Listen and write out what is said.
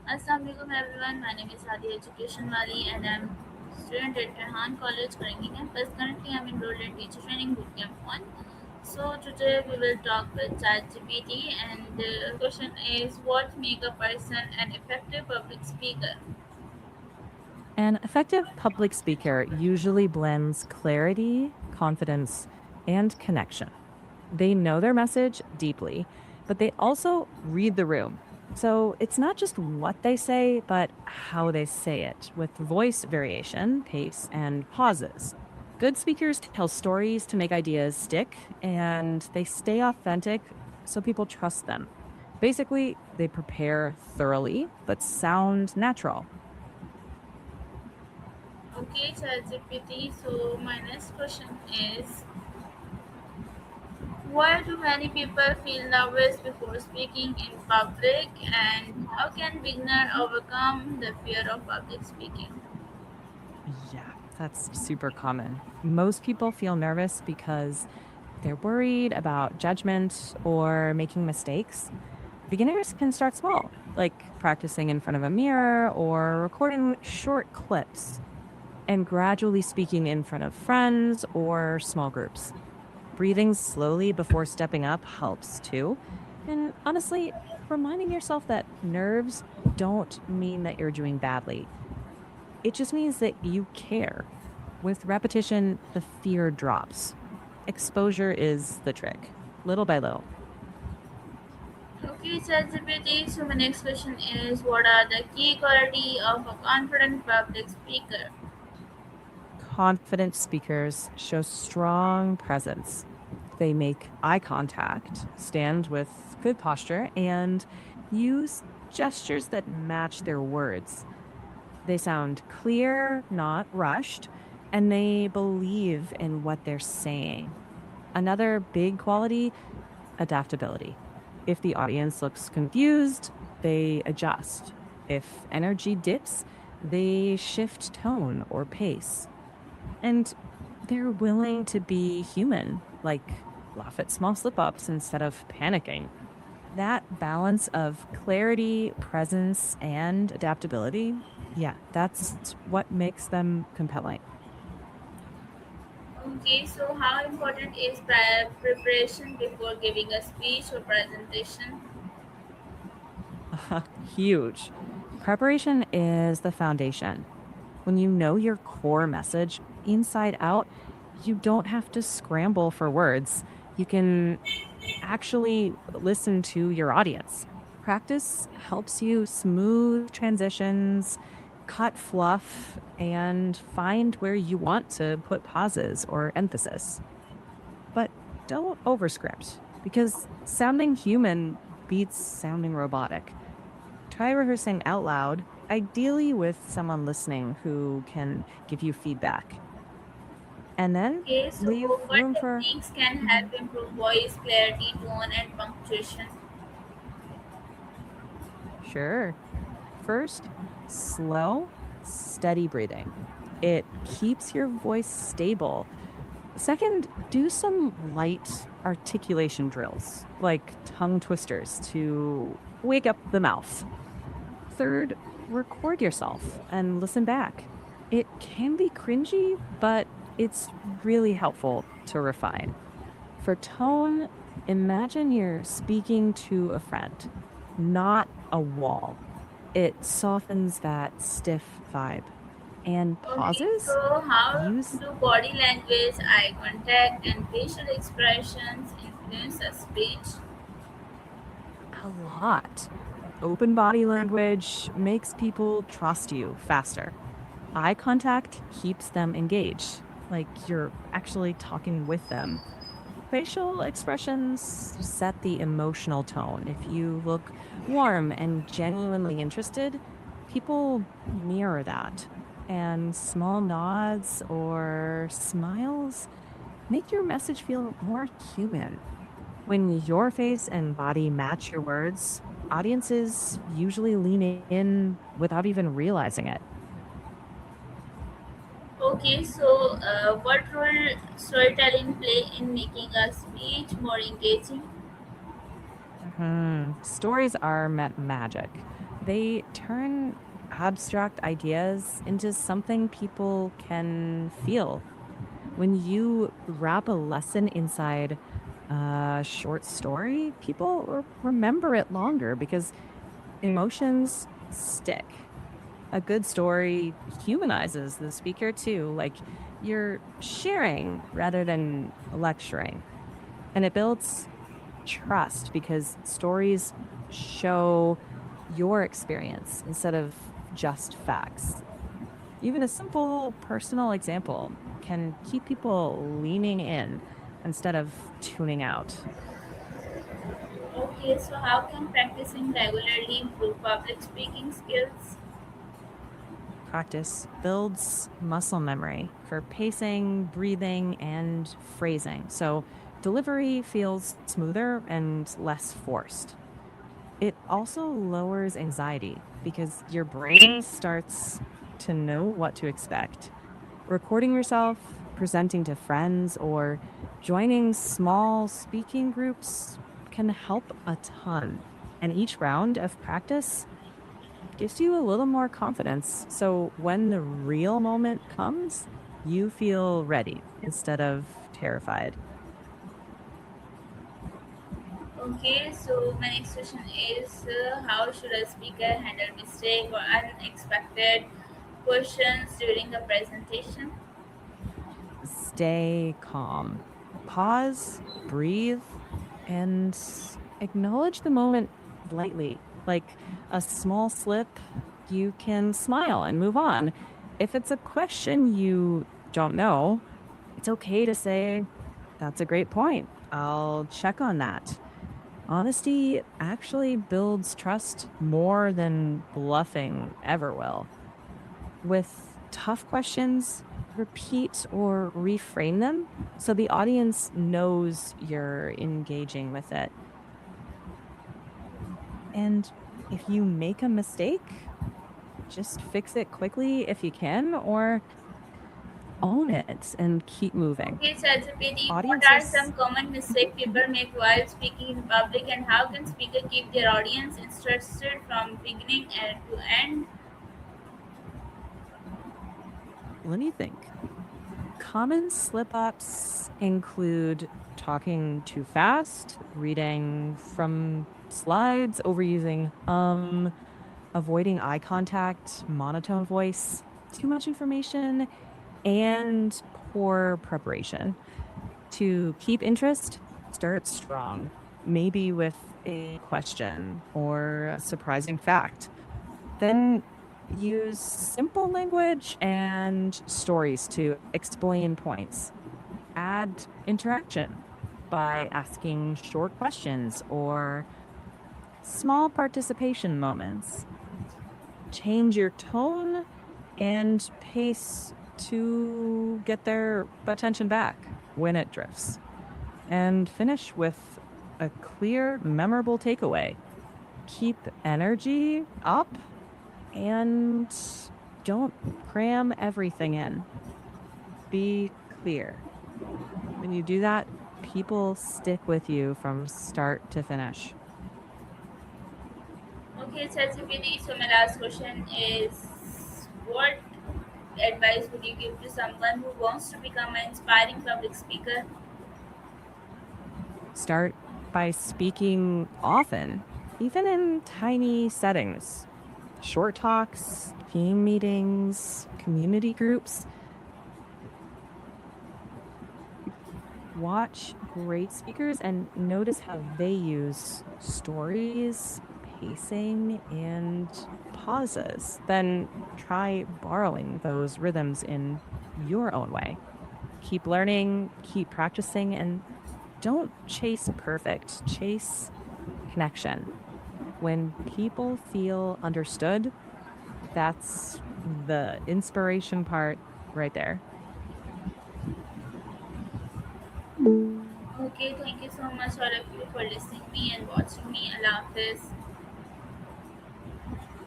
Assalamualaikum everyone. My name is Sadia Education Wali and I'm student at Rehan College Korangi Campus. Currently, I'm enrolled in Teacher Training Bootcamp 1. So today we will talk with ChatGPT and the question is what make a person an effective public speaker? An effective public speaker usually blends clarity, confidence, and connection. They know their message deeply, but they also read the room. So it's not just what they say, but how they say it, with voice variation, pace, and pauses. Good speakers tell stories to make ideas stick, and they stay authentic so people trust them. Basically, they prepare thoroughly, but sound natural. Okay, ChatGPT. So my next question is why do many people feel nervous before speaking in public and how can beginner overcome the fear of public speaking? Yeah, that's super common. Most people feel nervous because they're worried about judgment or making mistakes. Beginners can start small, like practicing in front of a mirror or recording short clips, and gradually speaking in front of friends or small groups. Breathing slowly before stepping up helps too. And honestly, reminding yourself that nerves don't mean that you're doing badly. It just means that you care. With repetition, the fear drops. Exposure is the trick, little by little. Okay, ChatGPT. So my next question is, what are the key quality of a confident public speaker? Confident speakers show strong presence. They make eye contact, stand with good posture, and use gestures that match their words. They sound clear, not rushed, and they believe in what they're saying. Another big quality, adaptability. If the audience looks confused, they adjust. If energy dips, they shift tone or pace. And they're willing to be human, like laugh at small slip ups instead of panicking. That balance of clarity, presence, and adaptability, yeah, that's what makes them compelling. Okay, so how important is prior preparation before giving a speech or presentation? Huge. Preparation is the foundation. When you know your core message inside out, you don't have to scramble for words. You can actually listen to your audience. Practice helps you smooth transitions, cut fluff, and find where you want to put pauses or emphasis. But don't overscript because sounding human beats sounding robotic. Try rehearsing out loud, ideally with someone listening who can give you feedback. And then Okay, so leave what room for, techniques can Mhm. help improve voice clarity, tone, and punctuation? Sure. First, slow, steady breathing. It keeps your voice stable. Second, do some light articulation drills, like tongue twisters to wake up the mouth. Third, record yourself and listen back. It can be cringy, but it's really helpful to refine. For tone, imagine you're speaking to a friend, not a wall. It softens that stiff vibe. And Okay, pauses, so how use do body language, eye contact, and facial expressions influence a speech? a lot. Open body language makes people trust you faster. Eye contact keeps them engaged, like you're actually talking with them. Facial expressions set the emotional tone. If you look warm and genuinely interested, people mirror that. And small nods or smiles make your message feel more human. When your face and body match your words, audiences usually lean in without even realizing it. Okay, so what role storytelling play in making a speech more engaging? Stories are magic. They turn abstract ideas into something people can feel. When you wrap a lesson inside a short story, people remember it longer because emotions stick. A good story humanizes the speaker too, like you're sharing rather than lecturing. And it builds trust because stories show your experience instead of just facts. Even a simple personal example can keep people leaning in instead of tuning out. Okay, so how can practicing regularly improve public speaking skills? Practice builds muscle memory for pacing, breathing, and phrasing. So delivery feels smoother and less forced. It also lowers anxiety because your brain starts to know what to expect. Recording yourself, presenting to friends, or joining small speaking groups can help a ton. And each round of practice gives you a little more confidence. So when the real moment comes, you feel ready instead of terrified. Okay, so my next question is how should a speaker handle mistake or unexpected questions during a presentation? Stay calm. Pause, breathe, and acknowledge the moment lightly. Like a small slip, you can smile and move on. If it's a question you don't know, it's okay to say, "That's a great point. I'll check on that." Honesty actually builds trust more than bluffing ever will. With tough questions, repeat or reframe them so the audience knows you're engaging with it. And if you make a mistake, just fix it quickly if you can, or own it and keep moving. Okay, ChatGPT, what are Audiences, some common mistakes people make while speaking in public, and how can speaker keep their audience interested from beginning and to end? let me think. Common slip ups include talking too fast, reading from slides, overusing avoiding eye contact, monotone voice, too much information, and poor preparation. To keep interest, start strong, maybe with a question or a surprising fact. Then use simple language and stories to explain points. Add interaction by asking short questions or small participation moments. Change your tone and pace to get their attention back when it drifts. And finish with a clear, memorable takeaway. Keep energy up and don't cram everything in. Be clear. When you do that, people stick with you from start to finish. Okay, ChatGPT. So my last question is, what advice would you give to someone who wants to become an inspiring public speaker? Start by speaking often, even in tiny settings. Short talks, team meetings, community groups. Watch great speakers and notice how they use stories, pacing, and pauses. Then try borrowing those rhythms in your own way. Keep learning, keep practicing, and don't chase perfect, chase connection. When people feel understood, that's the inspiration part right there. Okay, thank you so much all of you for listening me and watching me. Allah Hafiz.